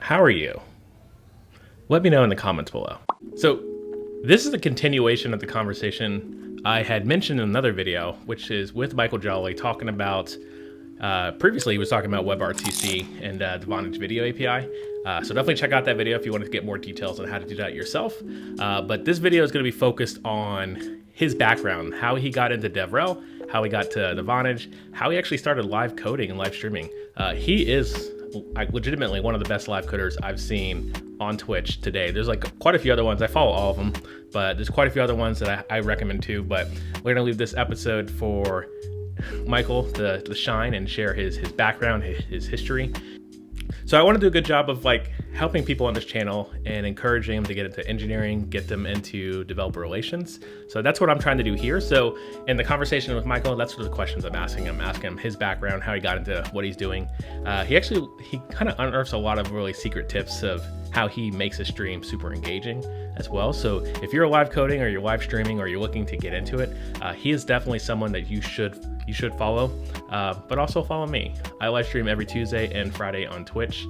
How are you? Let me know in the comments below. So this is a continuation of the conversation I had mentioned in another video, which is with Michael Jolley talking about, previously he was talking about WebRTC and the Vonage video API. So definitely check out that video if you want to get more details on how to do that yourself. But this video is going to be focused on his background, how he got into DevRel, how he got to the Vonage, how he actually started live coding and live streaming. He is legitimately one of the best live coders I've seen on Twitch today. There's like quite a few other ones. I follow all of them, but there's quite a few other ones that I recommend too. But we're gonna leave this episode for Michael to shine and share his background, his history. So I want to do a good job of like helping people on this channel and encouraging them to get into engineering, get them into developer relations. So that's what I'm trying to do here. So in the conversation with Michael, that's sort of the questions I'm asking him. Asking him his background, how he got into what he's doing. He kind of unearths a lot of really secret tips of how he makes his stream super engaging as well. So if you're live coding or you're live streaming or you're looking to get into it, he is definitely someone that you should follow, but also follow me. I live stream every Tuesday and Friday on Twitch,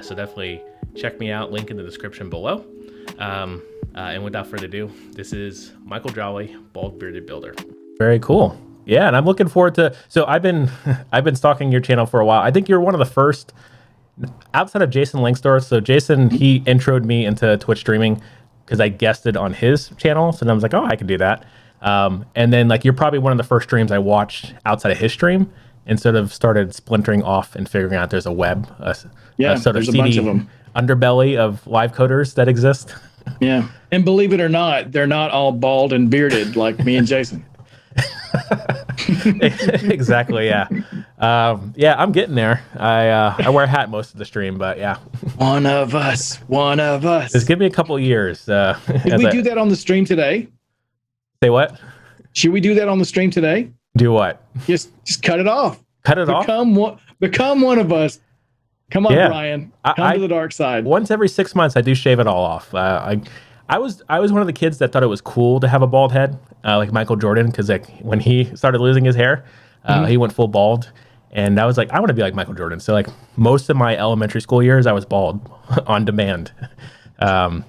so definitely check me out, link in the description below. And without further ado, this is Michael Jolley, BaldBeardedBuilder. Very cool. Yeah, and I'm looking forward to, so I've been stalking your channel for a while. I think you're one of the first, outside of Jason Linksdorf. So Jason, he introed me into Twitch streaming because I guested on his channel. So then I was like, oh, I can do that. And then like, you're probably one of the first streams I watched outside of his stream and sort of started splintering off and figuring out there's a web, a sort of there's a bunch of them. Underbelly of live coders that exist. Yeah. And believe it or not, they're not all bald and bearded like me and Jason. Exactly. Yeah. Yeah, I'm getting there. I wear a hat most of the stream, but yeah. One of us. Just give me a couple years. Did we do that on the stream today? Say what? Should we do that on the stream today? Do what? Just cut it off. Cut it off? Become one of us. Come on, yeah. Brian. Come to the dark side. Once every 6 months, I do shave it all off. I was one of the kids that thought it was cool to have a bald head, like Michael Jordan, because like when he started losing his hair, he went full bald, and I was like, I want to be like Michael Jordan. So like most of my elementary school years, I was bald on demand. Yeah,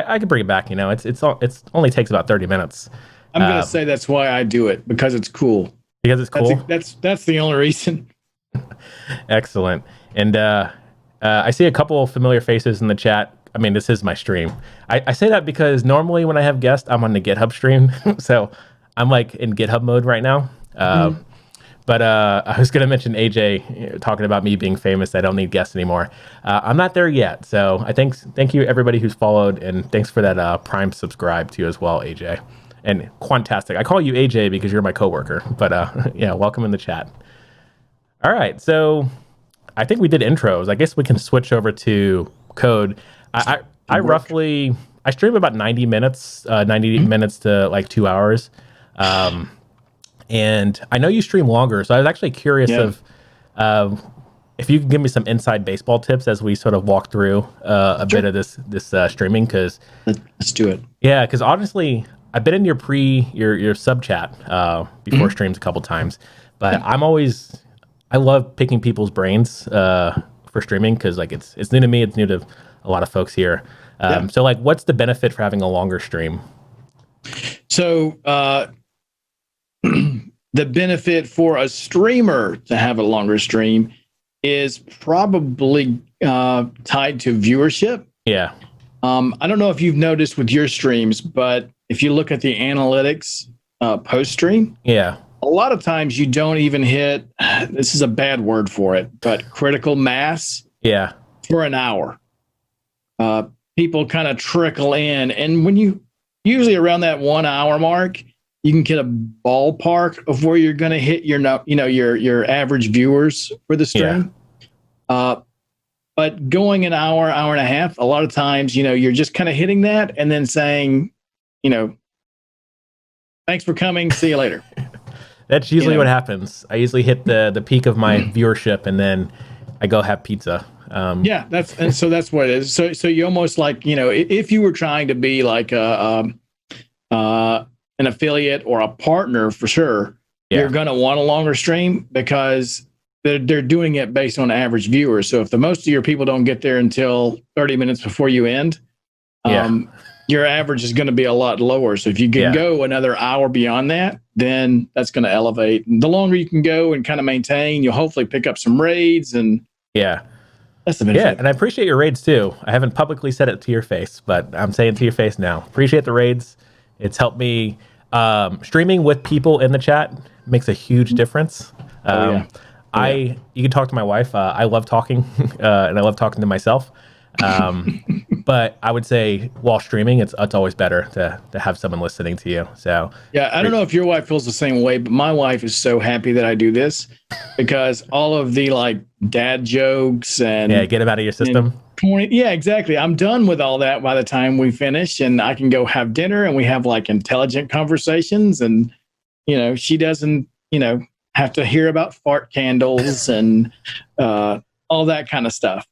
I could bring it back. You know, it's only takes about 30 minutes. I'm gonna say that's why I do it, because it's cool. Because it's cool. That's the only reason. Excellent. And I see a couple of familiar faces in the chat. I mean, this is my stream. I say that because normally when I have guests, I'm on the GitHub stream. So I'm like in GitHub mode right now. But I was going to mention AJ talking about me being famous. I don't need guests anymore. I'm not there yet. So thank you everybody who's followed, and thanks for that Prime subscribe to you as well, AJ. And Quantastic. I call you AJ because you're my coworker. But yeah, welcome in the chat. All right, so I think we did intros. I guess we can switch over to code. I stream about 90 minutes, 90 minutes to like 2 hours. And I know you stream longer, so I was actually curious of if you could give me some inside baseball tips as we sort of walk through a bit of this streaming, because let's do it. Yeah, because honestly, I've been in your sub chat before streams a couple times, but I love picking people's brains for streaming, because like it's new to me, it's new to a lot of folks here. So like, what's the benefit for having a longer stream? So the benefit for a streamer to have a longer stream is probably tied to viewership. Yeah. I don't know if you've noticed with your streams, but if you look at the analytics post stream, a lot of times you don't even hit, this is a bad word for it, but critical mass for an hour. People kind of trickle in, and when you usually around that 1 hour mark, you can get a ballpark of where you're going to hit your average viewers for the stream. But going an hour and a half, a lot of times, you're just kind of hitting that and then saying, thanks for coming, see you later. That's usually what happens. I usually hit the peak of my viewership, and then I go have pizza. That's what it is. So you almost like, if you were trying to be like an affiliate or a partner, for sure, you're going to want a longer stream, because they're doing it based on average viewers. So if the most of your people don't get there until 30 minutes before you end, your average is going to be a lot lower. So if you can go another hour beyond that, then that's going to elevate. And the longer you can go and kind of maintain, you'll hopefully pick up some raids. And that's the benefit. Yeah, and I appreciate your raids too. I haven't publicly said it to your face, but I'm saying to your face now. Appreciate the raids. It's helped me. Streaming with people in the chat makes a huge difference. You can talk to my wife. I love talking, and I love talking to myself. But I would say while streaming, it's always better to have someone listening to you. So I don't know if your wife feels the same way, but my wife is so happy that I do this because all of the like dad jokes and get them out of your system. Exactly. I'm done with all that by the time we finish, and I can go have dinner and we have like intelligent conversations, and she doesn't have to hear about fart candles and all that kind of stuff.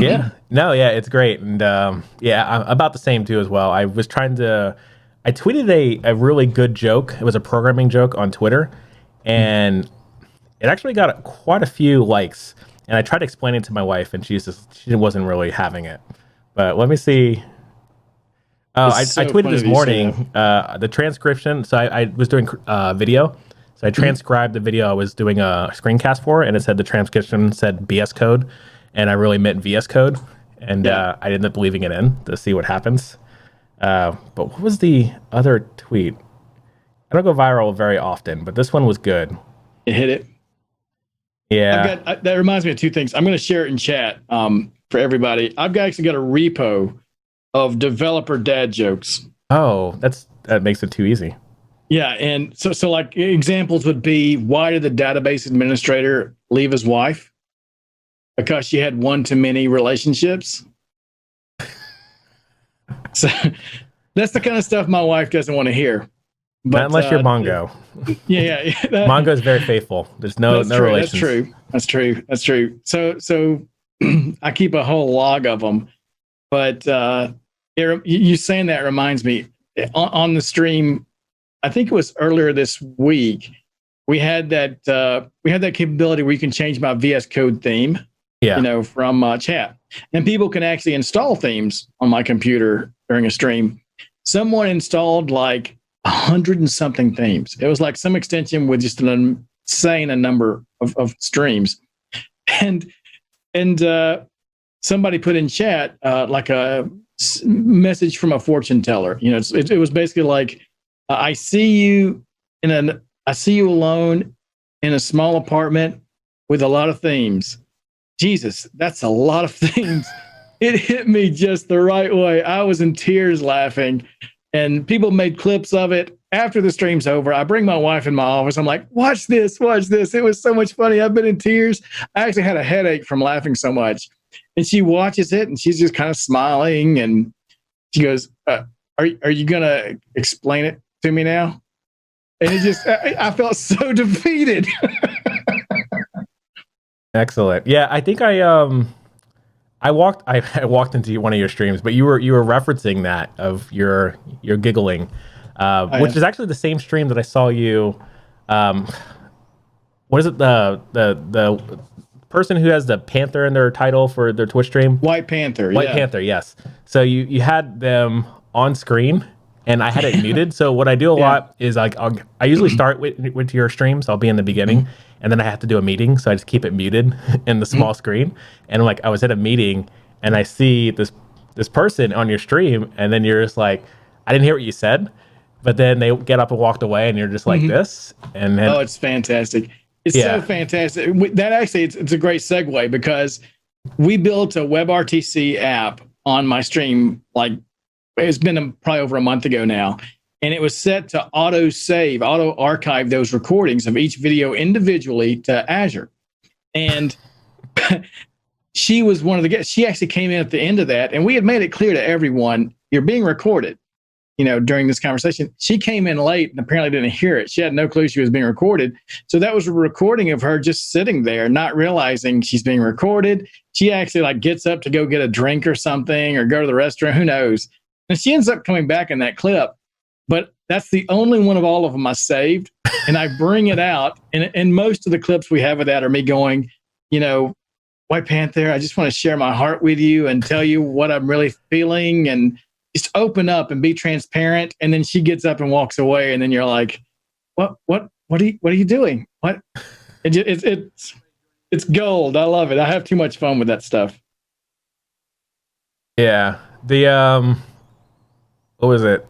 It's great. And I'm about the same too as well. I tweeted a really good joke. It was a programming joke on Twitter, and it actually got quite a few likes. And I tried to explain it to my wife, and she wasn't really having it. But let me see. I tweeted this morning the transcription. So I was doing video. So I transcribed the video I was doing a screencast for, and it said the transcription said BS code. And I really meant VS Code, and I ended up leaving it in to see what happens. But what was the other tweet? I don't go viral very often, but this one was good. It hit it. Yeah. That reminds me of two things. I'm going to share it in chat for everybody. I've actually got a repo of developer dad jokes. Oh, that makes it too easy. Yeah, and so like examples would be, why did the database administrator leave his wife? Because she had one too many relationships. So that's the kind of stuff my wife doesn't want to hear. But, not unless you're Mongo. Mongo is very faithful. There's no relations. That's true. So I keep a whole log of them. But you saying that reminds me, on the stream, I think it was earlier this week, we had that capability where you can change my VS Code theme. From chat. And people can actually install themes on my computer during a stream. Someone installed like 100 and something themes. It was like some extension with just an insane number of streams. And somebody put in chat like a message from a fortune teller. It was basically like, I see you alone in a small apartment with a lot of themes. Jesus, that's a lot of things. It hit me just the right way. I was in tears laughing, and people made clips of it. After the stream's over, I bring my wife in my office. I'm like, watch this. It was so much funny. I've been in tears. I actually had a headache from laughing so much. And she watches it, and she's just kind of smiling, and she goes, are you going to explain it to me now? And it just, I felt so defeated. Excellent. Yeah, I think I walked into one of your streams, but you were referencing that of your giggling, which is actually the same stream that I saw you. What is it? The person who has the panther in their title for their Twitch stream? White Panther. White Panther. Yes. So you had them on screen, and I had it muted. So what I do a lot is like I usually start with your streams. I'll be in the beginning. And then I have to do a meeting, so I just keep it muted in the small screen. And like, I was at a meeting, and I see this person on your stream, and then you're just like, I didn't hear what you said, but then they get up and walked away, and you're just like this. And then, it's fantastic. It's so fantastic. That actually, it's a great segue, because we built a WebRTC app on my stream. Like, it's been probably over a month ago now. And it was set to auto archive those recordings of each video individually to Azure. And she was one of the guests. She actually came in at the end of that, and we had made it clear to everyone, you're being recorded, during this conversation. She came in late and apparently didn't hear it. She had no clue she was being recorded. So that was a recording of her just sitting there, not realizing she's being recorded. She actually like gets up to go get a drink or something, or go to the restroom, who knows. And she ends up coming back in that clip. but that's the only one of all of them I saved. And I bring it out. And most of the clips we have of that are me going, White Panther, I just want to share my heart with you and tell you what I'm really feeling and just open up and be transparent. And then she gets up and walks away. And then you're like, what are you doing? What? It's gold. I love it. I have too much fun with that stuff. Yeah. What was it?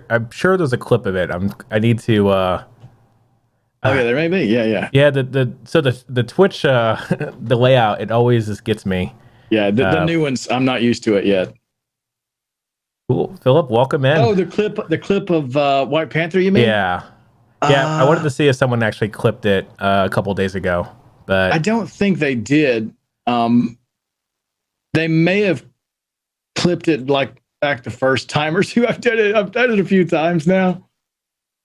I'm sure there's a clip of it. I need to, yeah, there may be. Yeah. Yeah. The Twitch, the layout, it always just gets me. Yeah. The new ones, I'm not used to it yet. Cool. Philip, welcome in. Oh, the clip of White Panther, you mean? Yeah. Yeah. I wanted to see if someone actually clipped it a couple days ago, but I don't think they did. They may have clipped it like back to first timers who I've done it a few times now.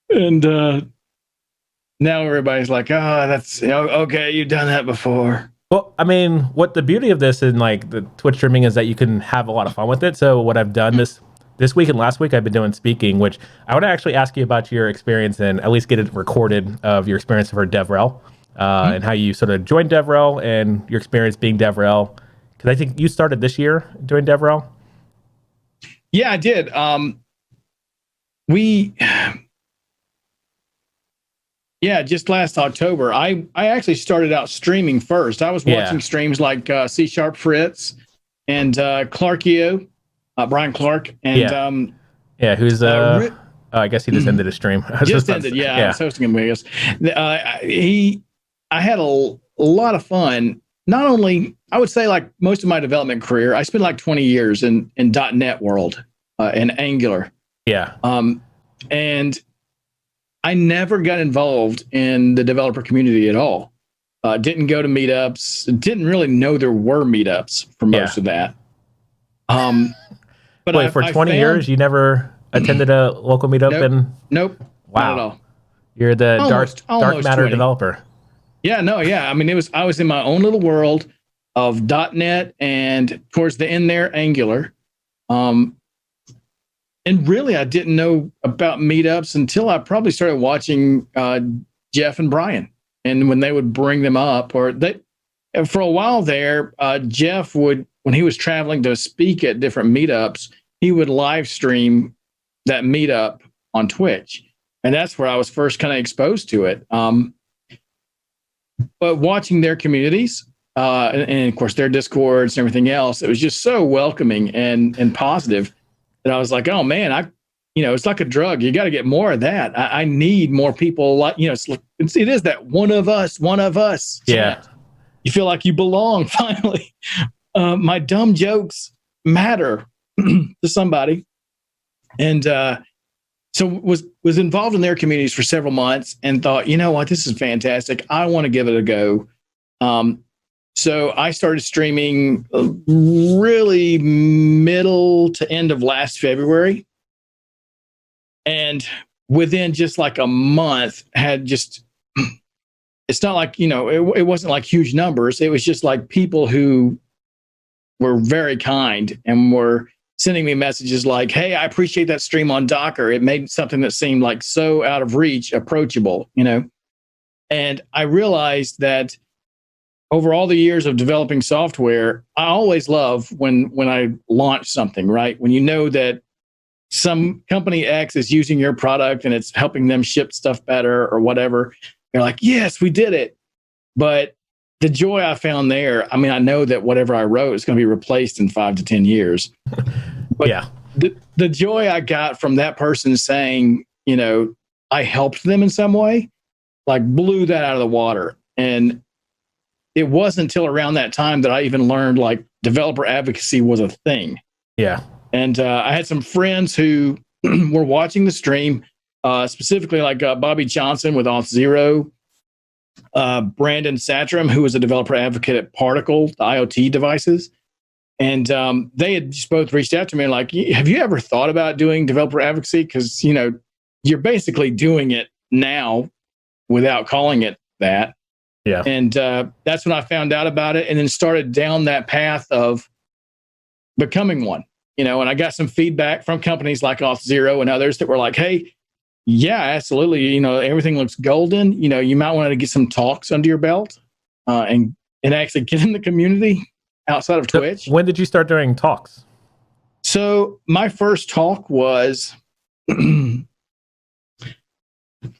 And now everybody's like, that's okay, you've done that before. Well, I mean, what the beauty of this in like the Twitch streaming is that you can have a lot of fun with it. So what I've done this week and last week, I've been doing speaking, which I want to actually ask you about your experience and at least get it recorded of your experience for DevRel and how you sort of joined DevRel and your experience being DevRel. Because I think you started this year doing DevRel. Yeah, I did. Just last October, I actually started out streaming first. I was watching streams like C# Fritz and Clarkio, Brian Clark, and who's I guess he just ended his stream. Just ended, yeah. I was hosting him, I guess. I had a lot of fun. Not only, I would say, like most of my development career, I spent like 20 years in .NET world and Angular. Yeah. And I never got involved in the developer community at all. Didn't go to meetups. Didn't really know there were meetups for most of that. But wait, for 20 years, you never attended a local meetup? Nope. Wow. Not at all. You're the dark matter 20. Developer. Yeah, no, yeah. I mean, I was in my own little world of .NET and towards the end there, Angular. And really, I didn't know about meetups until I probably started watching Jeff and Brian. And when they would bring them up, for a while there, Jeff would, when he was traveling to speak at different meetups, he would live stream that meetup on Twitch. And that's where I was first kind of exposed to it. But watching their communities, and of course their Discords and everything else, it was just so welcoming and positive that I was like, oh man, it's like a drug. You got to get more of that. I need more people like, it is that one of us. Yeah. You feel like you belong finally. My dumb jokes matter to somebody. And so was involved in their communities for several months and thought, you know what, this is fantastic. I want to give it a go. So I started streaming really middle to end of last February. And within just like a month it's not like, it wasn't like huge numbers. It was just like people who were very kind and were sending me messages like, hey, I appreciate that stream on Docker. It made something that seemed like so out of reach, approachable, And I realized that over all the years of developing software, I always love when I launch something, right? When you know that some company X is using your product and it's helping them ship stuff better or whatever. You're like, yes, we did it. But the joy I found there, I mean, I know that whatever I wrote is going to be replaced in 5 to 10 years. But yeah, the joy I got from that person saying, I helped them in some way, like blew that out of the water. And it wasn't until around that time that I even learned like developer advocacy was a thing. Yeah. And I had some friends who were watching the stream, specifically like Bobby Johnson with Auth0, Brandon Satram, who was a developer advocate at Particle, the IoT devices. And they had just both reached out to me and like, have you ever thought about doing developer advocacy? Because, you're basically doing it now without calling it that. Yeah. And that's when I found out about it and then started down that path of becoming one. and I got some feedback from companies like Auth0 and others that were like, hey, yeah, absolutely. Everything looks golden. You might want to get some talks under your belt and actually get in the community outside of Twitch. So when did you start doing talks? So my first talk was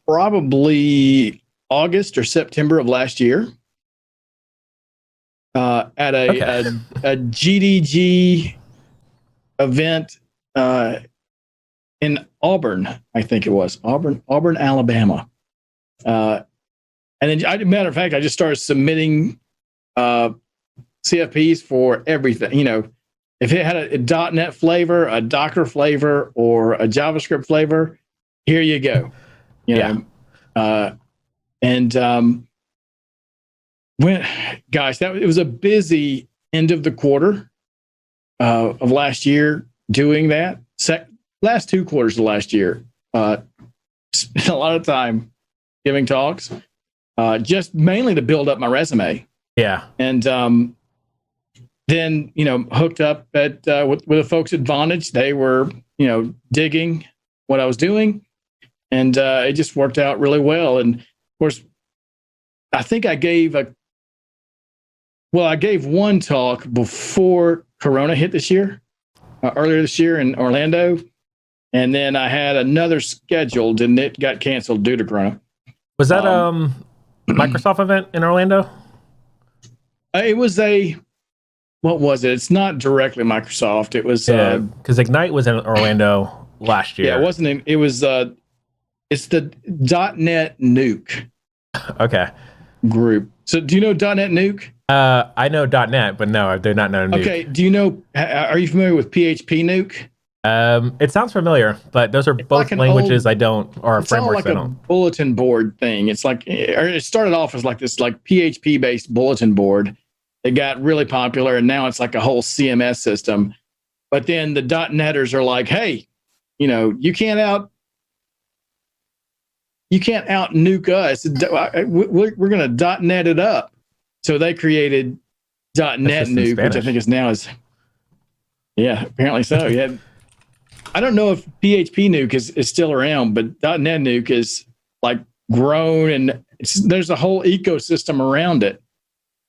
probably August or September of last year at a GDG event in Auburn, I think it was Auburn, Alabama. And then, matter of fact, I just started submitting CFPs for everything. If it had a .NET flavor, a Docker flavor, or a JavaScript flavor, here you go. It was a busy end of the quarter of last year doing that. Last 2 quarters of last year, spent a lot of time giving talks, just mainly to build up my resume. Yeah. And then, hooked up with the folks at Vonage. They were, digging what I was doing. And it just worked out really well. And of course, I think I gave one talk before Corona hit this year, earlier this year in Orlando. And then I had another scheduled and it got canceled due to Corona. Was that Microsoft event in Orlando? It was what was it? It's not directly Microsoft. It was because Ignite was in Orlando last year. Yeah, it wasn't. It was. It's the .NET Nuke. Okay. Group. So, do you know .NET Nuke? I know .NET, but no, I do not know Nuke. Okay. Do you know? Are you familiar with PHP Nuke? It sounds familiar, but those are both languages I don't, or frameworks I don't. It's a bulletin board thing. It's like, it started off as like this PHP based bulletin board. It got really popular, and now it's like a whole CMS system. But then the .NETers are like, hey, you can't out nuke us. We're going to .NET it up. So they created .NET Nuke, which I think apparently so. Yeah. I don't know if PHP Nuke is still around, but .NET Nuke is like grown, and there's a whole ecosystem around it.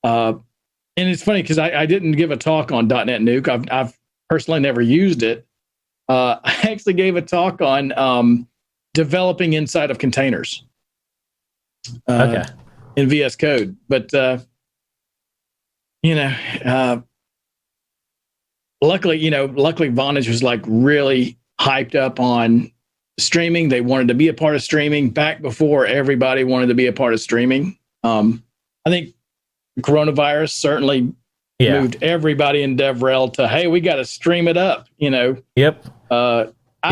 And it's funny because I didn't give a talk on .NET Nuke. I've personally never used it. I actually gave a talk on developing inside of containers in VS Code. But, luckily Vonage was like really hyped up on streaming. They wanted to be a part of streaming back before everybody wanted to be a part of streaming. I think coronavirus certainly moved everybody in DevRel to, hey, we got to stream it up, Yep.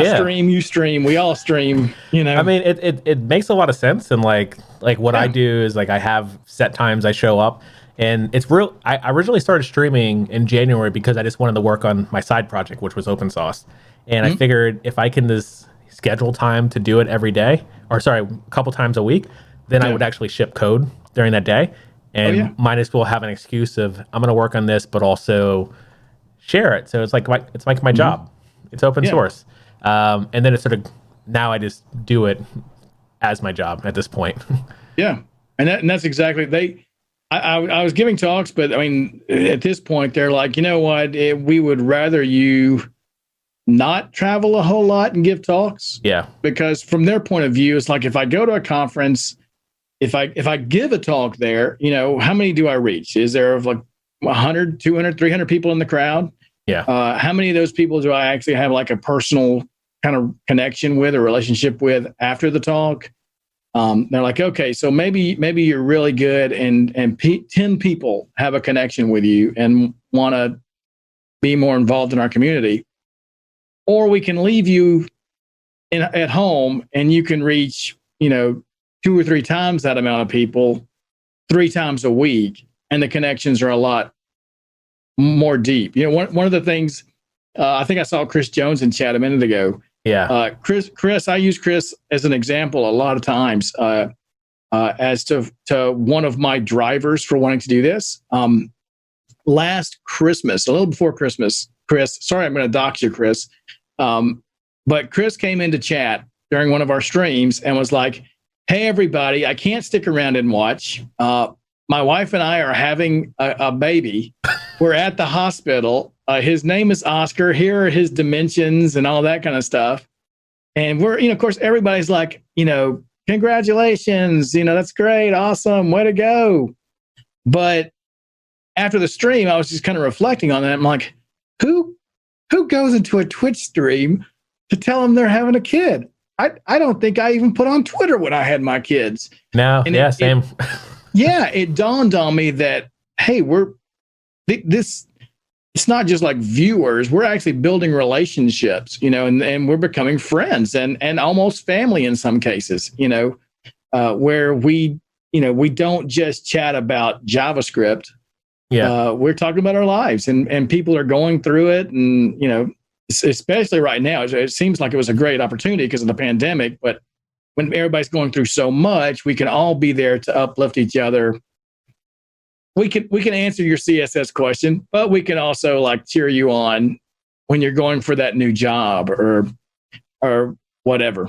Stream, you stream, we all stream, I mean, it makes a lot of sense. And like what I do is like I have set times I show up, and it's real. I originally started streaming in January because I just wanted to work on my side project, which was open source. And I figured if I can just schedule time to do it every day, or sorry, a couple times a week, then I would actually ship code during that day. And might as well have an excuse of I'm going to work on this, but also share it. So it's like my job. It's open source. And then it's sort of now I just do it as my job at this point. Yeah, and that's exactly I was giving talks, but I mean at this point they're like, you know what, we would rather you not travel a whole lot and give talks. Yeah, because from their point of view, it's like if I go to a conference. If I give a talk there, how many do I reach? Is there like 100, 200, 300 people in the crowd? Yeah. How many of those people do I actually have like a personal kind of connection with or relationship with after the talk? They're like, okay, so maybe you're really good and 10 people have a connection with you and want to be more involved in our community. Or we can leave you at home and you can reach, 2 or 3 times that amount of people 3 times a week, and the connections are a lot more deep. One of the things I think I saw Chris Jones in chat a minute ago. Yeah, Chris, I use Chris as an example a lot of times as to one of my drivers for wanting to do this. Last Christmas, a little before Christmas, Chris. Sorry, I'm going to dox you, Chris. But Chris came into chat during one of our streams and was like, "Hey, everybody, I can't stick around and watch. My wife and I are having a baby. We're at the hospital. His name is Oscar. Here are his dimensions and all that kind of stuff." And we're, of course, everybody's like, congratulations, that's great, awesome, way to go. But after the stream, I was just kind of reflecting on that. I'm like, who goes into a Twitch stream to tell them they're having a kid? I don't think I even put on Twitter when I had my kids. No, and same. It dawned on me that, hey, it's not just like viewers. We're actually building relationships, and we're becoming friends and almost family in some cases, where we don't just chat about JavaScript. Yeah. We're talking about our lives and people are going through it. And, especially right now, it seems like it was a great opportunity because of the pandemic. But when everybody's going through so much, we can all be there to uplift each other. We can answer your CSS question, but we can also like cheer you on when you're going for that new job or whatever.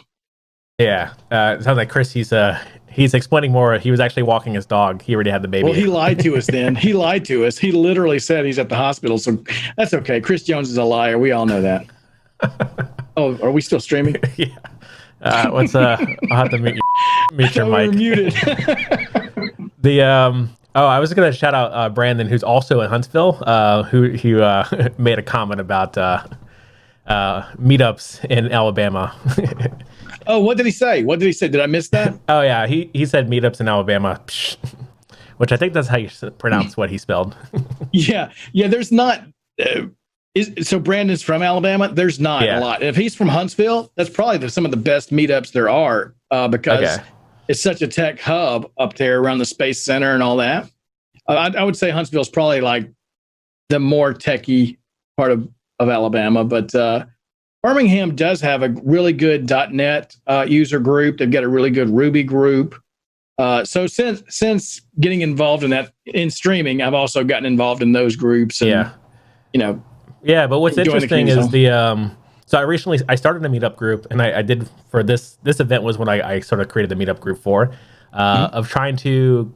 Yeah, it sounds like Chris. He's explaining more. He was actually walking his dog. He already had the baby. Well, he lied to us then. He lied to us. He literally said he's at the hospital. So that's okay. Chris Jones is a liar. We all know that. Oh, are we still streaming? Yeah. I'll have to mute your mic. Muted. I was going to shout out Brandon, who's also in Huntsville, who made a comment about meetups in Alabama. Oh, what did he say? Did I miss that? Oh, yeah. He said meetups in Alabama, which I think that's how you pronounce what he spelled. Yeah. There's not. So Brandon's from Alabama. There's not a lot. If he's from Huntsville, that's probably some of the best meetups there are because it's such a tech hub up there around the Space Center and all that. I would say Huntsville is probably like the more techie part of Alabama, but Birmingham does have a really good .NET user group. They've got a really good Ruby group. So since getting involved in that in streaming, I've also gotten involved in those groups. And, Yeah, but what's interesting is so I started a meetup group, and I did for this event was when I sort of created the meetup group for of trying to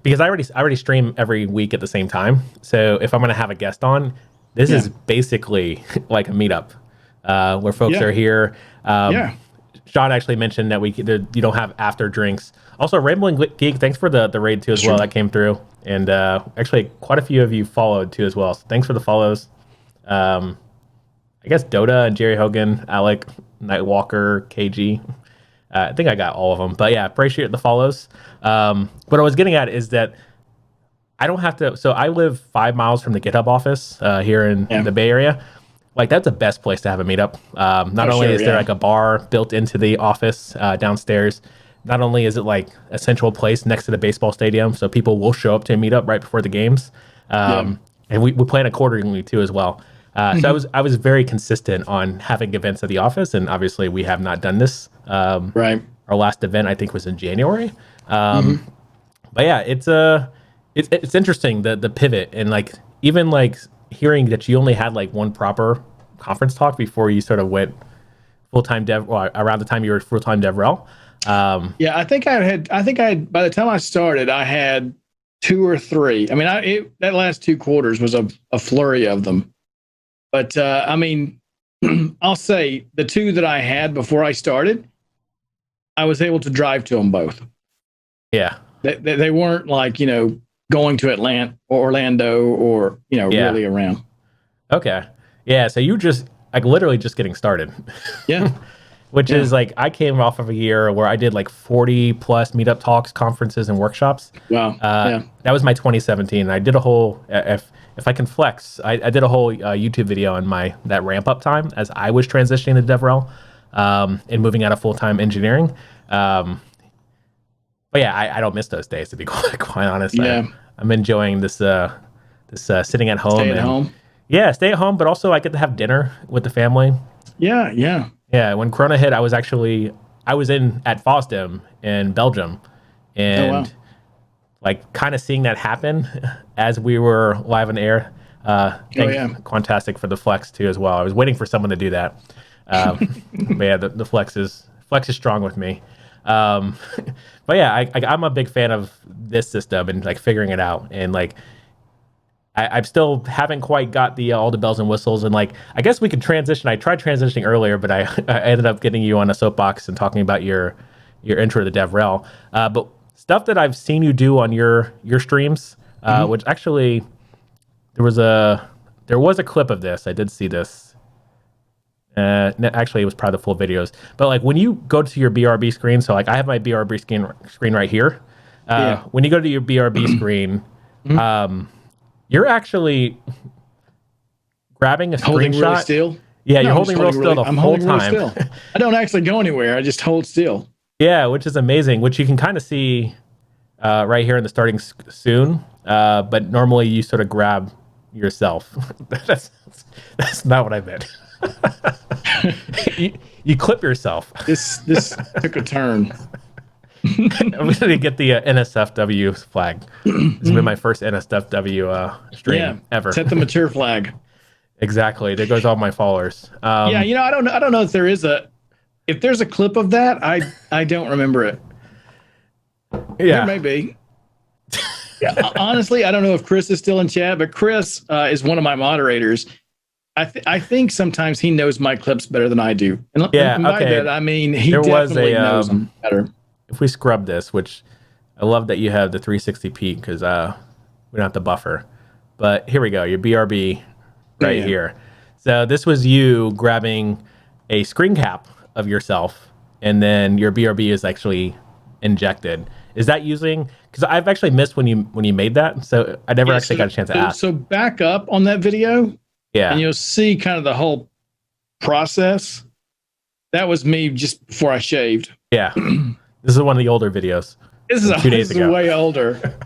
because I already stream every week at the same time. So if I'm going to have a guest on, this is basically like a meetup where folks are here. Sean actually mentioned that you don't have after drinks. Also, Rambling Geek, thanks for the raid too as well that came through, and actually quite a few of you followed too as well. So thanks for the follows. I guess Dota and Jerry Hogan, Alec, Nightwalker, KG. I think I got all of them, but yeah, appreciate the follows. What I was getting at is that I don't have to. So I live 5 miles from the GitHub office here in the Bay Area. Like that's the best place to have a meetup. Not only is there like a bar built into the office downstairs, not only is it like a central place next to the baseball stadium, so people will show up to a meetup right before the games, and we plan accordingly too as well. So I was very consistent on having events at the office, and obviously we have not done this. Our last event I think was in January. But yeah, it's interesting the pivot and like even like hearing that you only had like one proper conference talk before you sort of went full-time dev around the time you were full-time DevRel. I think I had by the time I started, I had 2 or 3. I mean, that last 2 quarters was a flurry of them. But I mean, I'll say the 2 that I had before I started, I was able to drive to them both. Yeah. They weren't like, going to Atlanta or Orlando or, really around. Okay. Yeah. So you just like literally just getting started. Yeah. Which is like, I came off of a year where I did like 40 plus meetup talks, conferences, and workshops. Wow. That was my 2017. I did a whole, if I can flex, I did a whole YouTube video on that ramp up time as I was transitioning to DevRel and moving out of full-time engineering. But yeah, I don't miss those days, to be quite honest. Yeah. I'm enjoying this sitting at home. Stay at home. Yeah, stay at home, but also I get to have dinner with the family. Yeah, yeah. Yeah, when Corona hit, I was at FOSDEM in Belgium. And like kind of seeing that happen as we were live on air. Quantastic for the flex too as well. I was waiting for someone to do that. But yeah, the flex is strong with me. But yeah, I'm a big fan of this system and like figuring it out, and like I still haven't quite got the all the bells and whistles, and like I guess we could transition. I tried transitioning earlier, but I ended up getting you on a soapbox and talking about your intro to DevRel. But stuff that I've seen you do on your streams, which actually there was a clip of this. I did see this. Actually, it was probably the full videos. But like when you go to your BRB screen, so like I have my BRB screen right here. When you go to your BRB screen, you're actually grabbing a holding screenshot. Really still? Yeah, you're holding real still the whole time. Really still. I don't actually go anywhere. I just hold still. Yeah, which is amazing, which you can kind of see right here in the starting soon. But normally you sort of grab yourself. That's not what I meant. you clip yourself. This took a turn. I'm going to get the NSFW flag. This has been my first NSFW stream ever. Set the mature flag. Exactly. There goes all my followers. I don't know if there's a clip of that. I don't remember it. Yeah, there may be. Yeah, honestly, I don't know if Chris is still in chat, but Chris is one of my moderators. I think sometimes he knows my clips better than I do. And by that, I mean he definitely knows them better. If we scrub this, which I love that you have the 360p because we don't have to buffer. But here we go, your BRB right here. So this was you grabbing a screen cap of yourself, and then your BRB is actually injected. Is that using? Because I've actually missed when you made that, so I never got a chance to ask. So back up on that video. Yeah. And you'll see kind of the whole process. That was me just before I shaved. Yeah. This is one of the older videos. This is way older.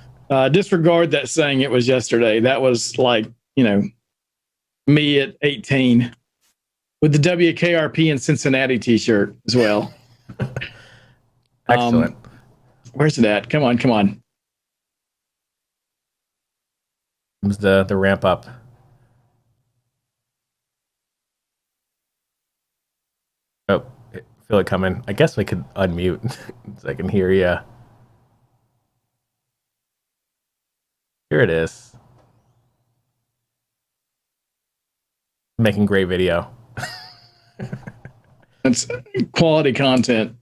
Disregard that saying it was yesterday. That was like, me at 18 with the WKRP in Cincinnati t-shirt as well. Excellent. Where's it at? Come on. It was the ramp up. Oh, I feel it coming. I guess we could unmute so I can hear you. Here it is. Making great video. That's quality content.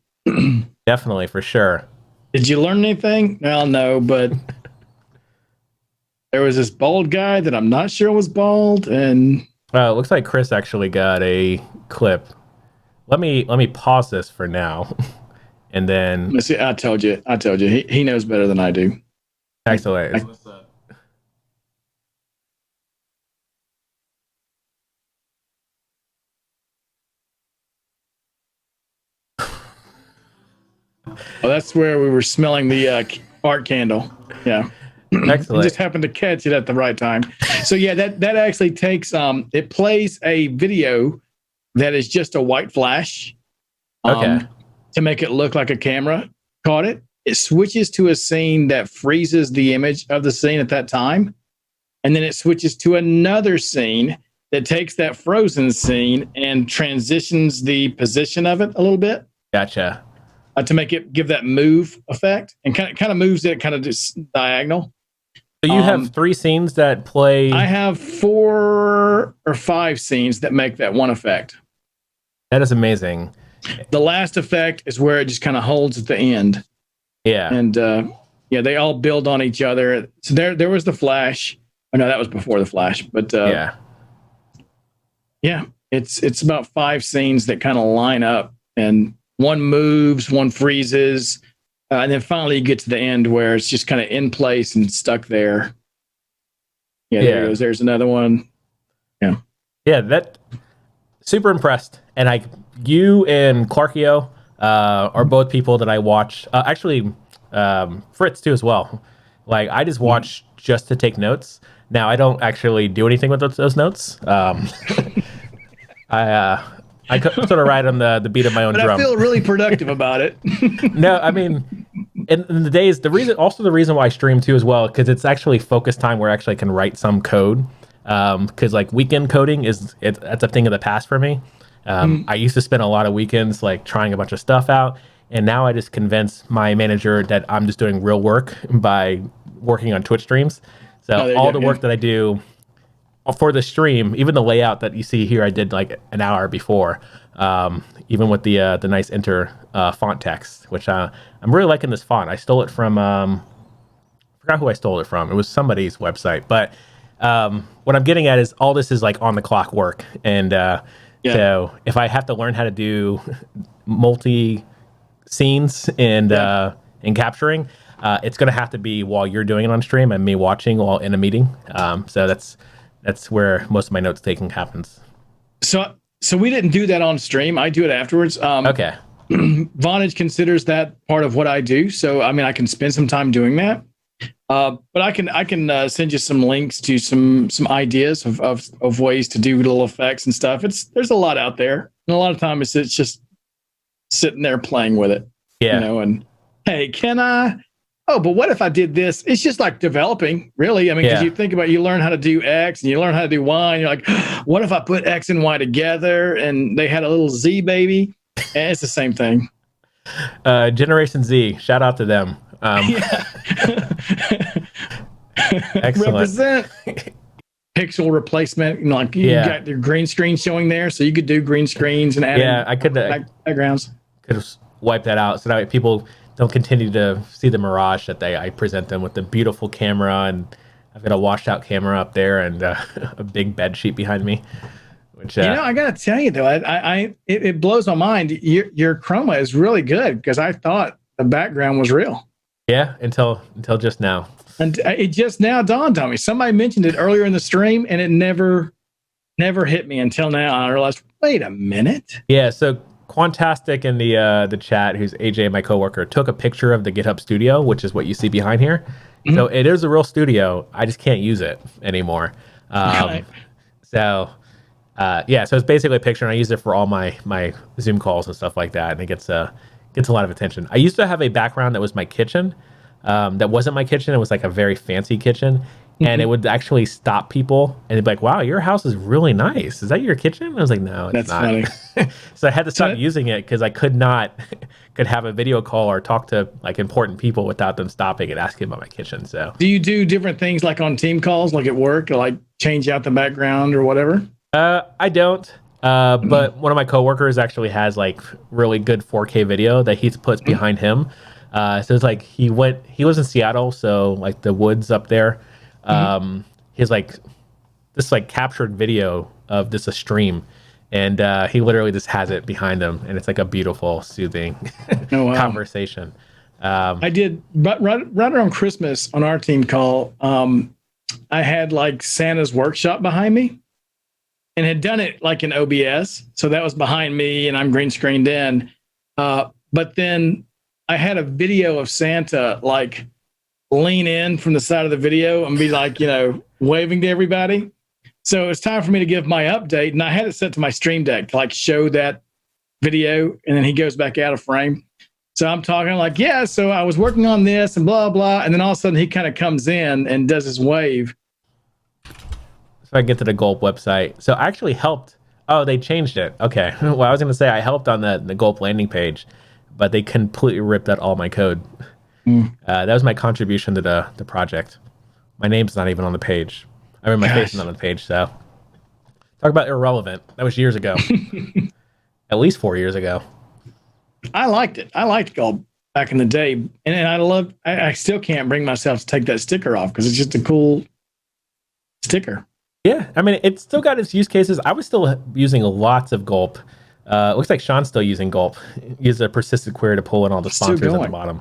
Definitely, for sure. Did you learn anything? Well, no, but there was this bald guy that I'm not sure was bald, and it looks like Chris actually got a clip. Let me pause this for now, and then let's see. I told you. He knows better than I do. Excellent. Well, that's where we were smelling the art candle. Yeah. Excellent. Just happened to catch it at the right time. So yeah, that actually takes it plays a video that is just a white flash to make it look like a camera caught it. It switches to a scene that freezes the image of the scene at that time. And then it switches to another scene that takes that frozen scene and transitions the position of it a little bit. Gotcha. To make it give that move effect, and kind of moves it kind of just diagonal. So you have 3 scenes that play. I have 4 or 5 scenes that make that one effect. That is amazing. The last effect is where it just kind of holds at the end. Yeah. And they all build on each other. So there was the flash. Oh no, that was before the flash. But it's about 5 scenes that kind of line up, and one moves, one freezes, and then finally you get to the end where it's just kind of in place and stuck there. Yeah, there it goes. There's another one. Yeah. Yeah, that super impressed. And you and Clarkio are both people that I watch. Actually, Fritz too as well. Like I just watch just to take notes. Now I don't actually do anything with those notes. I sort of ride on the beat of my own drum. I feel really productive about it. No, I mean, in the days, the reason why I stream too as well, because it's actually focus time where I actually can write some code. because like weekend coding that's a thing of the past for me. I used to spend a lot of weekends like trying a bunch of stuff out, and now I just convince my manager that I'm just doing real work by working on Twitch streams. So all the work that I do for the stream, even the layout that you see here, I did like an hour before, even with the nice enter font text, which I'm really liking this font. I stole it from, I forgot who I stole it from. It was somebody's website. But what I'm getting at is all this is like on the clock work. And so if I have to learn how to do multi scenes and capturing, it's going to have to be while you're doing it on stream and me watching while in a meeting. So that's where most of my notes taking happens. So we didn't do that on stream. I do it afterwards. Okay. Vonage considers that part of what I do. So, I mean, I can spend some time doing that. But I can send you some links to some ideas of ways to do little effects and stuff. There's a lot out there. And a lot of times it's just sitting there playing with it. Yeah. And hey, can I? Oh, but what if I did this? It's just like developing, really. I mean, because you think about, you learn how to do X and you learn how to do Y, and you're like, what if I put X and Y together and they had a little Z baby? And it's the same thing. Generation Z, shout out to them. Excellent. Represent. Pixel replacement, like you got your green screen showing there, so you could do green screens and add I could backgrounds. Could have wiped that out so that way people don't continue to see the mirage that I present them with the beautiful camera, and I've got a washed out camera up there and a big bed sheet behind me. Which I gotta tell you though, it blows my mind. Your chroma is really good, because I thought the background was real. Yeah, until just now. And it just now dawned on me. Somebody mentioned it earlier in the stream, and it never hit me until now. I realized, wait a minute. Yeah, so Quantastic in the chat, who's AJ, my coworker, took a picture of the GitHub Studio, which is what you see behind here. Mm-hmm. So it is a real studio. I just can't use it anymore. So it's basically a picture, and I use it for all my Zoom calls and stuff like that, and it gets a lot of attention. I used to have a background that was my kitchen. That wasn't my kitchen. It was like a very fancy kitchen. And it would actually stop people, and they'd be like, wow, your house is really nice. Is that your kitchen? I was like, no, it's not. That's funny. So I had to stop using it because I could have a video call or talk to like important people without them stopping and asking about my kitchen. So do you do different things like on team calls, like at work, or like change out the background or whatever? I don't. But one of my coworkers actually has like really good 4K video that he puts behind him. So it's like he was in Seattle, so like the woods up there. He's like this like captured video of a stream, and he literally just has it behind him, and it's like a beautiful, soothing conversation. I did, but right around Christmas on our team call, I had like Santa's workshop behind me, and had done it like in OBS, so that was behind me, and I'm green screened in. But then I had a video of Santa like lean in from the side of the video and be like, waving to everybody. So it's time for me to give my update, and I had it set to my Stream Deck to like show that video, and then he goes back out of frame. So I'm talking like, so I was working on this and blah, blah. And then all of a sudden he kind of comes in and does his wave. So I get to the Gulp website. So I actually helped. Oh, they changed it. Okay. Well, I was going to say I helped on the Gulp landing page, but they completely ripped out all my code. That was my contribution to the project. My name's not even on the page. I mean, my face is not on the page. So talk about irrelevant. That was years ago. At least 4 years ago. I liked it. I liked Gulp back in the day. And I still can't bring myself to take that sticker off because it's just a cool sticker. Yeah. I mean, it's still got its use cases. I was still using lots of Gulp. It looks like Sean's still using Gulp. He uses a persistent query to pull in all the sponsors at the bottom.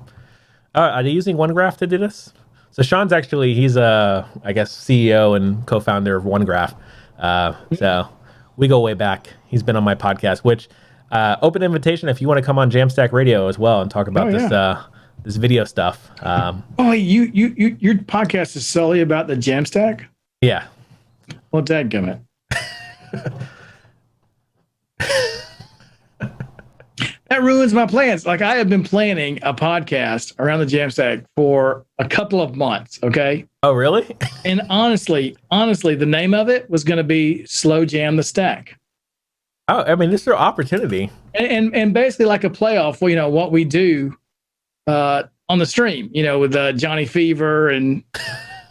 Are they using OneGraph to do this? So Sean's he's I guess, CEO and co-founder of OneGraph. So we go way back. He's been on my podcast, which open invitation if you want to come on Jamstack Radio as well and talk about this video stuff. Your podcast is solely about the Jamstack? Yeah. Well, dadgummit. That ruins my plans. Like, I have been planning a podcast around the Jamstack for a couple of months, okay? Oh, really? And honestly, the name of it was going to be Slow Jam the Stack. Oh, I mean, this is an opportunity. And basically like a playoff, what we do on the stream, with Johnny Fever and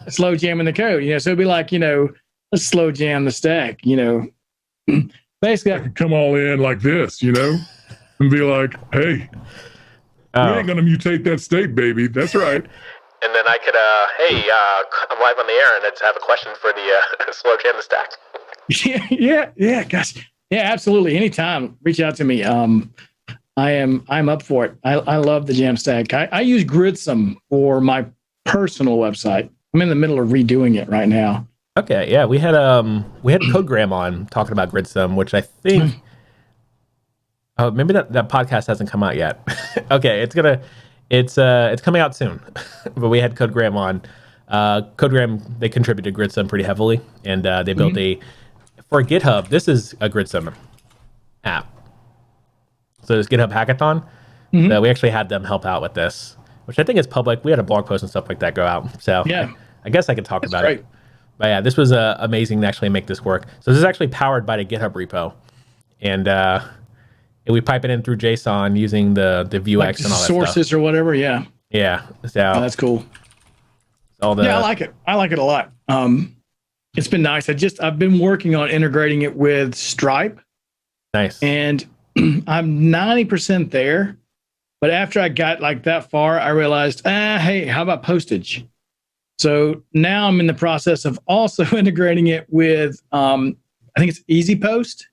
Slow Jamming the Code, so it'd be like, let's slow jam the stack, basically I could come all in like this, and be like, hey, we ain't going to mutate that state, baby. That's right. And then I could, I'm live on the air and I have a question for the Slow Jam the Stack. Yeah, gosh. Yeah, absolutely. Anytime, reach out to me. I'm up for it. I love the Jamstack. I use Gridsome for my personal website. I'm in the middle of redoing it right now. Okay, yeah, we had CodeGram on talking about Gridsome, which I think maybe that podcast hasn't come out yet. Okay, it's coming out soon. But we had CodeGram on. CodeGram, they contributed to Gridsome pretty heavily, and they built for GitHub. This is a Gridsome app. So this GitHub hackathon, we actually had them help out with this, which I think is public. We had a blog post and stuff like that go out. So yeah, I guess I could talk about it. But yeah, this was amazing to actually make this work. So this is actually powered by the GitHub repo, and we pipe it in through JSON using the Vuex like and all that sources stuff. Or whatever. Yeah. So that's cool. I like it. I like it a lot. It's been nice. I've been working on integrating it with Stripe. Nice. And I'm 90% there. But after I got like that far, I realized, hey, how about postage? So now I'm in the process of also integrating it with, I think it's Easypost.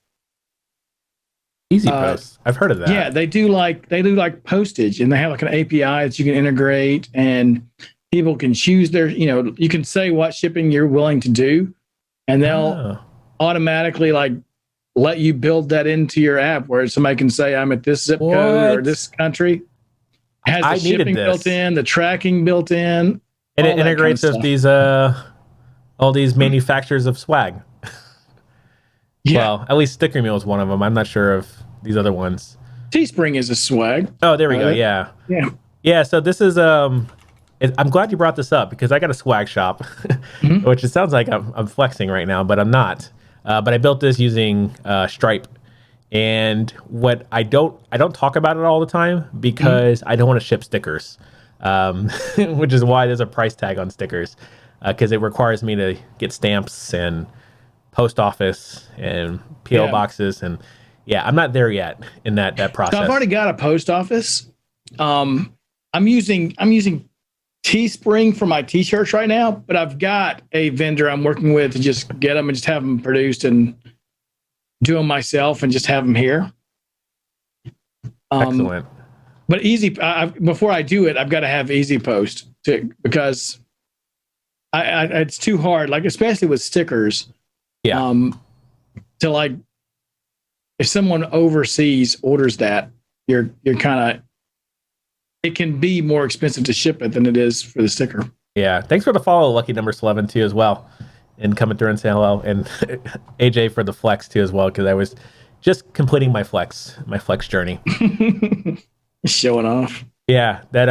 Easypost. I've heard of that. Yeah, they do like postage, and they have like an API that you can integrate, and people can choose their, you can say what shipping you're willing to do, and they'll automatically like let you build that into your app where somebody can say, I'm at this zip code or this country. It has the shipping built in, the tracking built in. And it integrates with these all these manufacturers of swag. Yeah. Well, at least Sticker Mule is one of them. I'm not sure of these other ones. Teespring is a swag. Oh, there we go. Yeah. So this is I'm glad you brought this up because I got a swag shop, which it sounds like I'm flexing right now, but I'm not. But I built this using Stripe, and what I don't talk about it all the time because I don't want to ship stickers, which is why there's a price tag on stickers, because it requires me to get stamps and post office and PO boxes, and I'm not there yet in that process. So I've already got a post office. I'm using Teespring for my t-shirts right now, but I've got a vendor I'm working with to just get them and just have them produced and do them myself and just have them here. Excellent. But before I do it, I've got to have Easypost because it's too hard, like especially with stickers. Yeah. To like, if someone overseas orders that, you're kind of, it can be more expensive to ship it than it is for the sticker. Yeah. Thanks for the follow, Lucky Number 11 too as well, and coming through and saying hello, and AJ for the flex too as well, because I was just completing my flex journey. Showing off. Yeah. That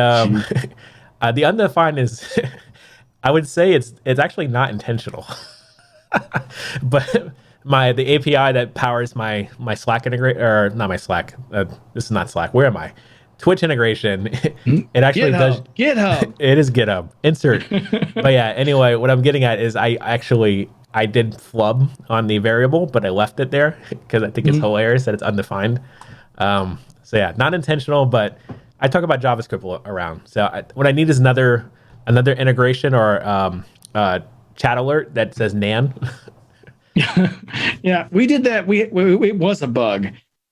the undefined is, I would say it's actually not intentional. But the API that powers my Slack integration, or not my Slack, this is not Slack. Where am I? Twitch integration. It actually does GitHub. It is GitHub. Insert. But yeah. Anyway, what I'm getting at is I did flub on the variable, but I left it there because I think it's hilarious that it's undefined. So yeah, not intentional, but I talk about JavaScript around. So what I need is another integration or chat alert that says nan. Yeah, we did that. It was a bug.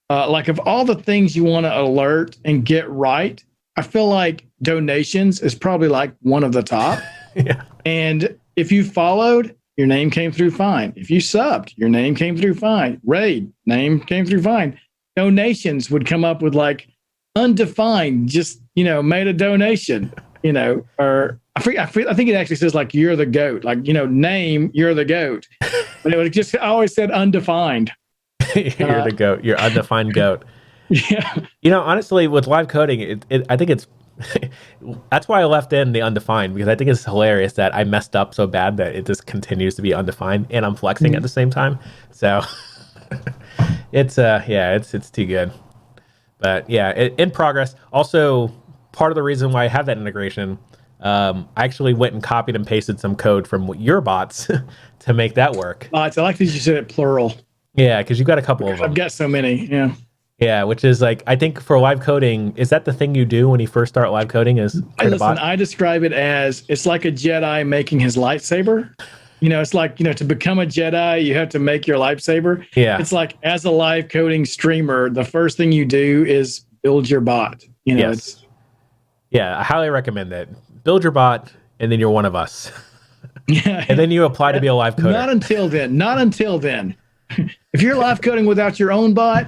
Like of all the things you want to alert and get right, I feel like donations is probably like one of the top. Yeah. And if you followed, your name came through fine. If you subbed, your name came through fine. Raid, name came through fine. Donations would come up with like undefined, just, made a donation, or I think it actually says like, you're the goat, like, name, you're the goat. But it would just always said undefined. You're the goat. You're undefined goat. Yeah. Honestly, with live coding, I think it's That's why I left in the undefined, because I think it's hilarious that I messed up so bad that it just continues to be undefined and I'm flexing at the same time. So it's it's too good. But yeah, in progress. Also, part of the reason why I have that integration, I actually went and copied and pasted some code from your bots to make that work. I like that you said it plural. Yeah, because you've got a couple of them. I've got so many. Yeah. Yeah, which is like, I think for live coding, is that the thing you do when you first start live coding? Is I describe it as it's like a Jedi making his lightsaber. It's like, to become a Jedi, you have to make your lightsaber. Yeah. It's like, as a live coding streamer, the first thing you do is build your bot. Yes. I highly recommend that. Build your bot, and then you're one of us. Yeah. And then you apply to be a live coder. Not until then. If you're live coding without your own bot,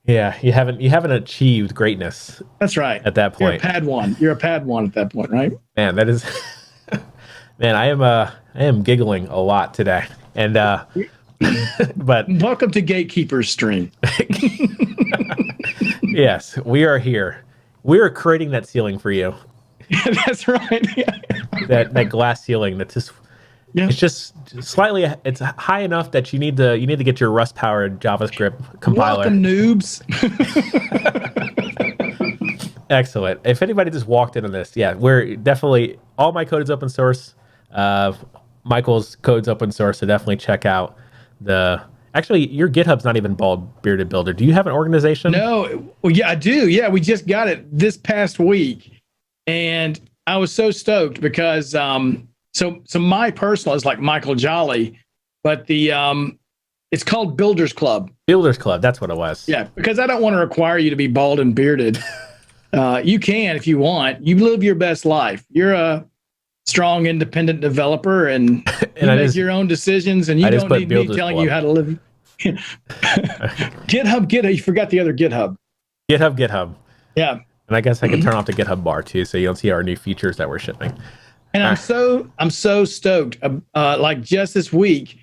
yeah, you haven't achieved greatness. That's right. At that point, You're a Padawan at that point, right? Man, that is. Man, I am giggling a lot today, and but welcome to Gatekeeper's stream. Yes, we are here. We are creating that ceiling for you. That's right. Yeah. That glass ceiling that's just. Yeah. It's just slightly. It's high enough that you need to get your Rust powered JavaScript compiler. Welcome, noobs. Excellent. If anybody just walked into this, we're definitely, all my code is open source. Michael's code's open source, so definitely check out actually, your GitHub's not even BaldBeardedBuilder. Do you have an organization? No. Well, yeah, I do. Yeah, we just got it this past week, and I was so stoked because so my personal is like Michael Jolley, but the it's called Builders Club. Builders Club, that's what it was. Yeah, because I don't want to require you to be bald and bearded. You can if you want. You live your best life. You're a strong, independent developer, and you make your own decisions, and you don't need me telling you how to live. GitHub. You forgot the other GitHub. GitHub. Yeah. And I guess I can turn off the GitHub bar too, so you don't see our new features that we're shipping. And I'm so stoked. Like just this week,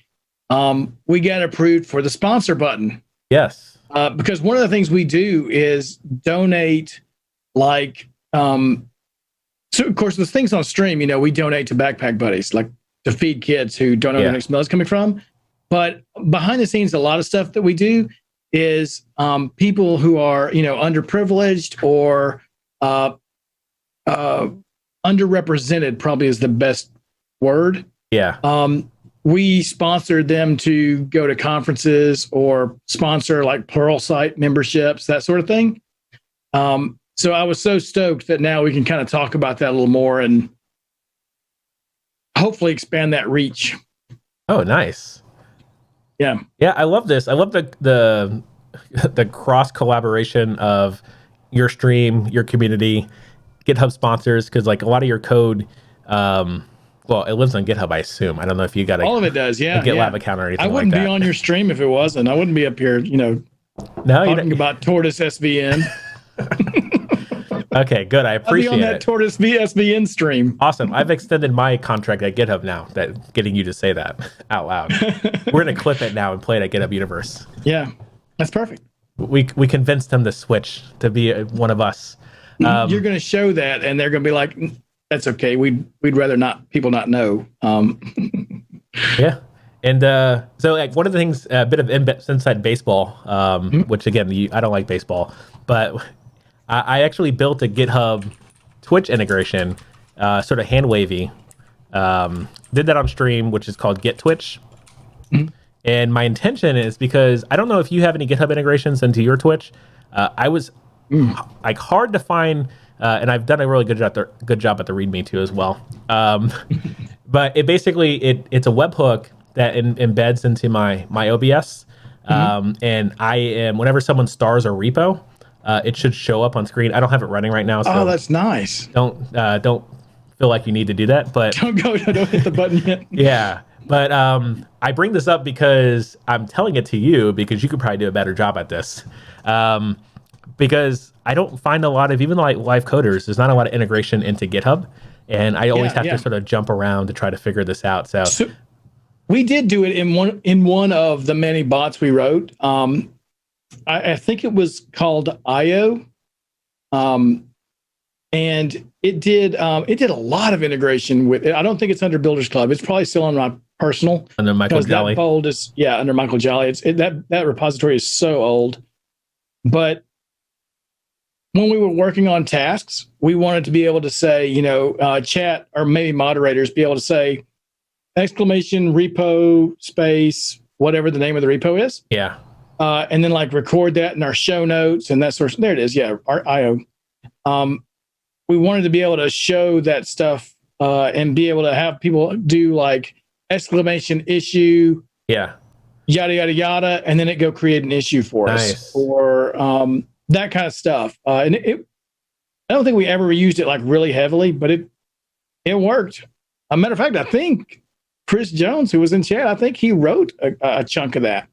we got approved for the sponsor button. Yes. Because one of the things we do is donate, like, so of course the things on stream, we donate to Backpack Buddies, like to feed kids who don't know where the next meal is coming from. But behind the scenes, a lot of stuff that we do is people who are, underprivileged or underrepresented, probably is the best word. Yeah. We sponsored them to go to conferences or sponsor like Pluralsight memberships, that sort of thing. So I was so stoked that now we can kind of talk about that a little more and hopefully expand that reach. Oh, nice. Yeah. Yeah, I love this. I love the cross collaboration of your stream, your community, GitHub sponsors, because like a lot of your code, well, it lives on GitHub, I assume. I don't know if you got all of it does, a GitLab account or anything. I wouldn't like be on your stream if it wasn't. I wouldn't be up here, talking about Tortoise SVN. Okay, good. I appreciate it. I'll be on that Tortoise SVN stream. Awesome. I've extended my contract at GitHub now, that getting you to say that out loud. We're gonna clip it now and play it at GitHub Universe. Yeah, that's perfect. We convinced them to switch to be one of us. You're going to show that, and they're going to be like, "That's okay. We'd rather people not know." Yeah, and so like one of the things, a bit of inside baseball, which again, I don't like baseball, but I actually built a GitHub Twitch integration, sort of hand wavy. Did that on stream, which is called Get Twitch. And my intention is, because I don't know if you have any GitHub integrations into your Twitch. I was like hard to find, and I've done a really good job at the README too as well. But it basically it's a webhook that embeds into my OBS, and I am, whenever someone stars a repo, it should show up on screen. I don't have it running right now. So that's nice. Don't feel like you need to do that, but don't hit the button yet. Yeah. But I bring this up because I'm telling it to you because you could probably do a better job at this. Because I don't find a lot of, even like live coders, there's not a lot of integration into GitHub. And I always have to sort of jump around to try to figure this out. So we did do it in one of the many bots we wrote. I think it was called IO. and it did a lot of integration with it. I don't think it's under Builders Club. It's probably still on my personal. Under Michael Jolley. Under Michael Jolley. That repository is so old. But when we were working on tasks, we wanted to be able to say, chat or maybe moderators be able to say exclamation repo space, whatever the name of the repo is. Yeah. And then like record that in our show notes and that sort of, there it is. Yeah. Our IO. We wanted to be able to show that stuff and be able to have people do like exclamation issue. Yeah. Yada, yada, yada. And then it go create an issue for us or that kind of stuff. And I don't think we ever used it like really heavily, but it worked. A matter of fact, I think Chris Jones, who was in chat, I think he wrote a chunk of that.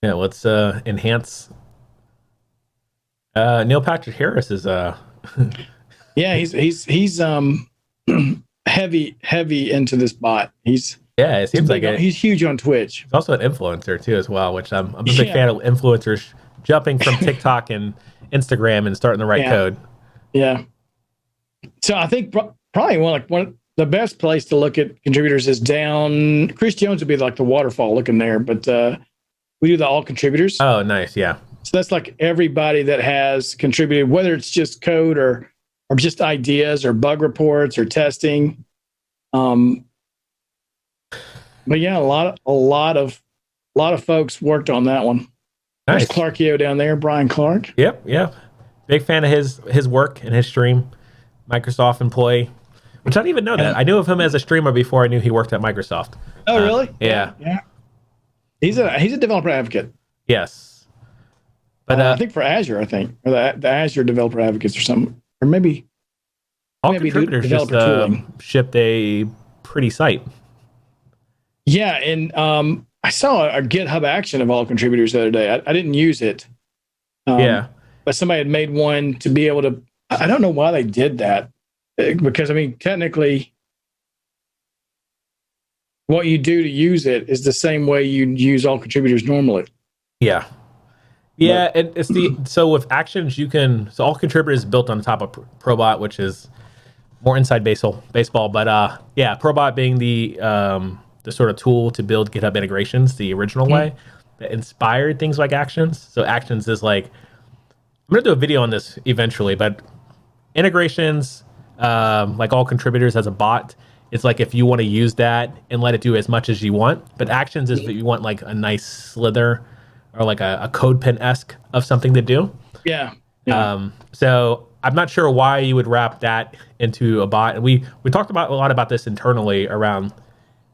Yeah, let's enhance. Neil Patrick Harris is yeah, he's heavy into this bot. It seems like he's huge on Twitch. He's also an influencer too, as well, which I'm a big fan of influencers jumping from TikTok and Instagram and starting the right code. Yeah. So I think probably one of the best place to look at contributors is down. Chris Jones would be like the waterfall looking there, but we do the all contributors. Oh, nice. Yeah. So that's like everybody that has contributed, whether it's just code or just ideas or bug reports or testing. But yeah, a lot of folks worked on that one. Nice. There's Clarkio down there, Brian Clark. Yep, yeah. Big fan of his work and his stream. Microsoft employee, which I didn't even know that. I knew of him as a streamer before I knew he worked at Microsoft. Oh, really? Yeah. He's a developer advocate. Yes. But I think for Azure, or the Azure developer advocates or something, or maybe all contributors just shipped a pretty site. Yeah, and I saw a GitHub action of all contributors the other day. I didn't use it. But somebody had made one to be able to. I don't know why they did that, because I mean, technically, what you do to use it is the same way you use all contributors normally. Yeah. Yeah, and it's so with actions so all contributors built on top of Probot, which is more inside baseball. But Probot being the sort of tool to build GitHub integrations the original way that inspired things like actions. So actions is like, I'm gonna do a video on this eventually, but integrations, like all contributors as a bot, it's like if you want to use that and let it do as much as you want. But actions is that you want like a nice slither or like a code pen-esque of something to do. Yeah. So I'm not sure why you would wrap that into a bot. And we talked a lot about this internally around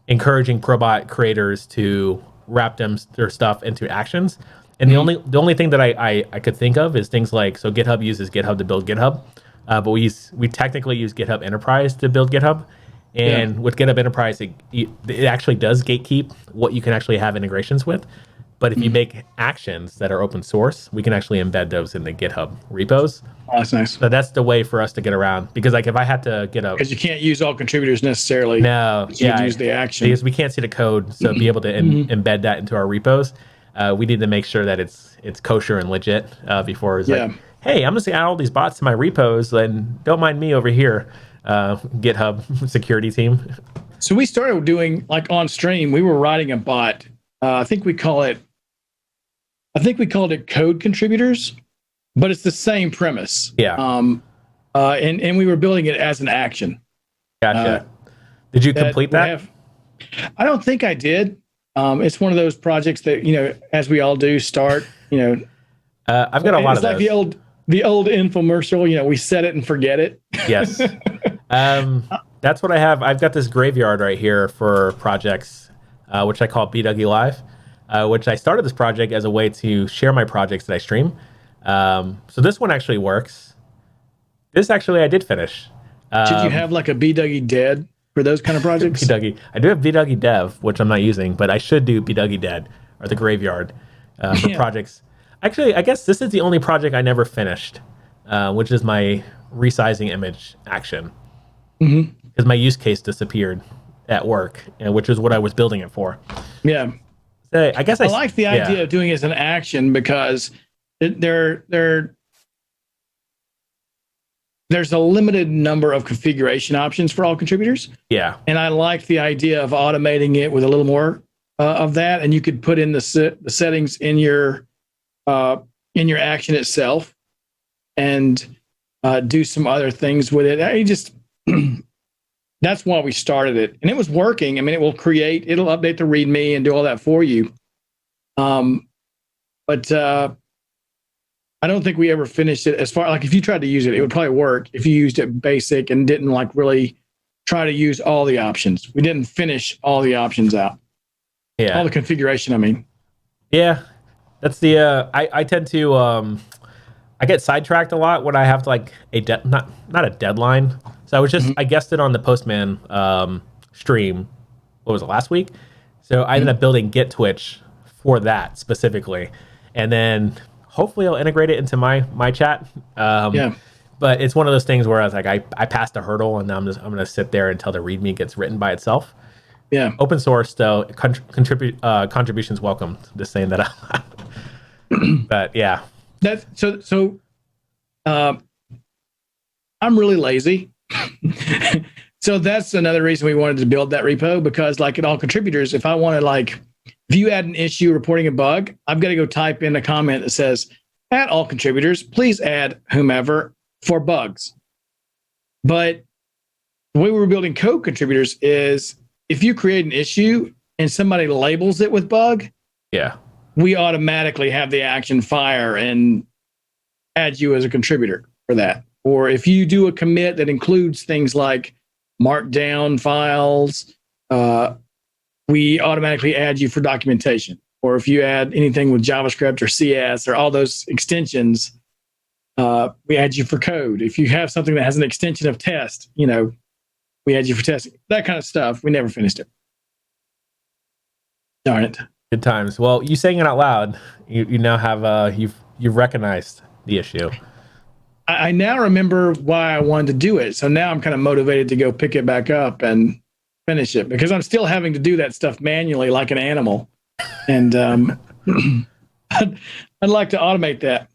encouraging Probot creators to wrap their stuff into actions. And the only thing that I could think of is things like, so GitHub uses GitHub to build GitHub, but we technically use GitHub Enterprise to build GitHub. And with GitHub Enterprise, it actually does gatekeep what you can actually have integrations with. But if you make actions that are open source, we can actually embed those in the GitHub repos. Oh, that's nice. So that's the way for us to get around. Because like if I had to get because you can't use all contributors necessarily. No, you use the action because we can't see the code. So be able to embed that into our repos, we need to make sure that it's kosher and legit before it's like, hey, I'm just gonna add all these bots to my repos, and don't mind me over here, GitHub security team. So we started doing like on stream. We were writing a bot. I think we called it code contributors, but it's the same premise. Yeah. And we were building it as an action. Gotcha. Did you complete that? I don't think I did. It's one of those projects that, as we all do, start, I've got a lot of those. It's like the old infomercial, we set it and forget it. Yes. That's what I have. I've got this graveyard right here for projects, which I call BWD Live. Which I started this project as a way to share my projects that I stream. So this one actually works. This actually I did finish. Should you have like a BWD Dead for those kind of projects? BWD. I do have BWD Dev, which I'm not using, but I should do BWD Dead or the Graveyard for projects. Actually, I guess this is the only project I never finished, which is my resizing image action. Because my use case disappeared at work, which is what I was building it for. Yeah. I guess I like the idea of doing it as an action because they're there's a limited number of configuration options for all contributors. Yeah. And I like the idea of automating it with a little more of that. And you could put in the settings in your action itself and do some other things with it. That's why we started it. And it was working. I mean, it'll update the README and do all that for you. But I don't think we ever finished it. As far like if you tried to use it, it would probably work if you used it basic and didn't like really try to use all the options. We didn't finish all the options out. Yeah. All the configuration, I mean. Yeah. That's the I tend to I get sidetracked a lot when I have like not a deadline. So I was just I guessed it on the Postman stream. What was it, last week? So I ended up building Git Twitch for that specifically. And then hopefully I'll integrate it into my chat. But it's one of those things where I was like, I passed a hurdle, and now I'm gonna sit there until the README gets written by itself. Yeah. Open source though, contributions welcome. Just saying that out loud. But yeah. That's so I'm really lazy. So that's another reason we wanted to build that repo, because like at all contributors, if I want to if you add an issue reporting a bug, I've got to go type in a comment that says, at all contributors, please add whomever for bugs. But the way we were building code contributors is if you create an issue and somebody labels it with bug, we automatically have the action fire and add you as a contributor for that. Or if you do a commit that includes things like markdown files, we automatically add you for documentation. Or if you add anything with JavaScript or CS or all those extensions, we add you for code. If you have something that has an extension of test, we add you for testing. That kind of stuff. We never finished it. Darn it. Good times. Well, you saying it out loud, you now have you've recognized the issue. I now remember why I wanted to do it. So now I'm kind of motivated to go pick it back up and finish it, because I'm still having to do that stuff manually like an animal. And I'd like to automate that.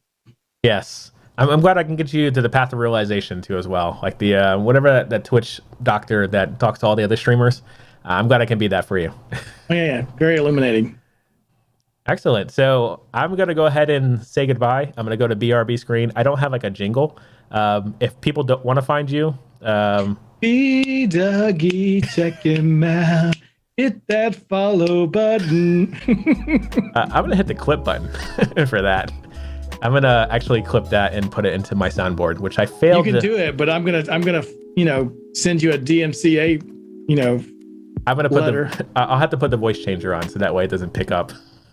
Yes. I'm glad I can get you to the path of realization too as well. Like the whatever that Twitch doctor that talks to all the other streamers. I'm glad I can be that for you. Yeah. Very illuminating. Excellent. So I'm going to go ahead and say goodbye. I'm going to go to BRB screen. I don't have like a jingle. If people don't want to find you. Be Dougie, check him out. Hit that follow button. I'm going to hit the clip button for that. I'm going to actually clip that and put it into my soundboard, which I failed. You can do it, but I'm going to, send you a DMCA, I'm going to letter. I'll have to put the voice changer on so that way it doesn't pick up